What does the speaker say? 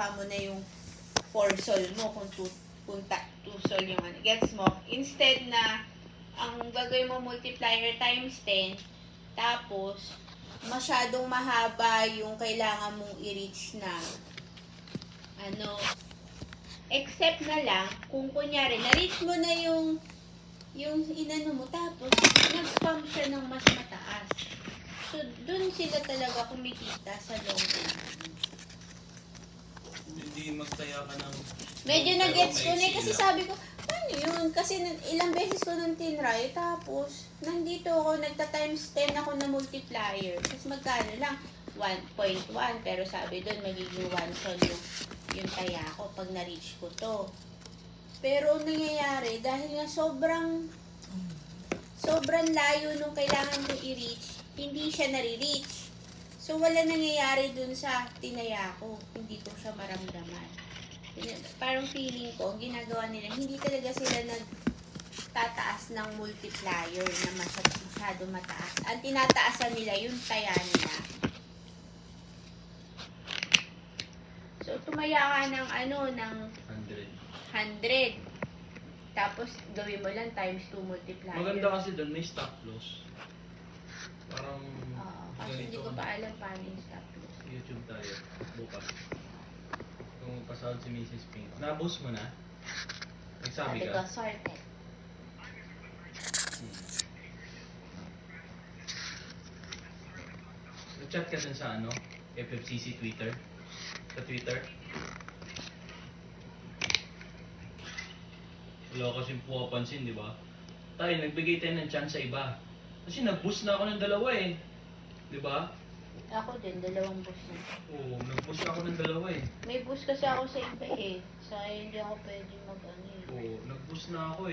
makukuha mo na yung 4 sol mo kung 2 sol yung ano. Gets mo? Instead na ang gagawin mo multiplier times 10, tapos masyadong mahaba yung kailangan mong i-reach na ano, except na lang kung kunyari na-reach mo na yung inano mo, tapos nag-spam siya ng mas mataas. So, dun sila talaga kumikita sa long run. Hindi magtaya ka ng... Medyo pero na-gets ko na maiksi kasi lang. sabi ko, ano yun? Kasi ilang beses ko nang tinry, tapos nandito ako, nagta-times 10 ako na multiplier. Tapos magkano lang? 1.1. Pero sabi doon, magiging 1 sol yung taya ko pag na-reach ko to. Pero nangyayari, dahil nga sobrang layo nung kailangan ko i-reach, hindi siya nare-reach. So, wala nangyayari dun sa tinaya ko. Hindi ko siya maramdaman. Parang feeling ko, ang ginagawa nila, hindi talaga sila nagtataas ng multiplier na masyado mataas. Ang tinataasan nila, yung taya nila. So, tumaya ka ng ng 100. Tapos, gawin mo lang times 2 multiplier. Maganda kasi doon, may stop loss. Parang... kasi hindi ko pa alam paano yung stop loss. YouTube tayo, bukas. Kung pasahod si Mrs. Pink. Na-boost mo na? Nagsabi Sabi ko, ka? sorted. Nag-chat ka dun sa FFCC Twitter? Sa Twitter? Wala kasing pumapansin, di ba? Tayo, nagbigay tayo ng chance sa iba. Kasi nag-boost na ako ng 2 Di ba? Ako din, 2 boost na. Oo, nag-boost ako ng 2 May boost kasi ako sa iba eh. Sa hindi ako pwede mag-ano eh. Oo, nag-boost na ako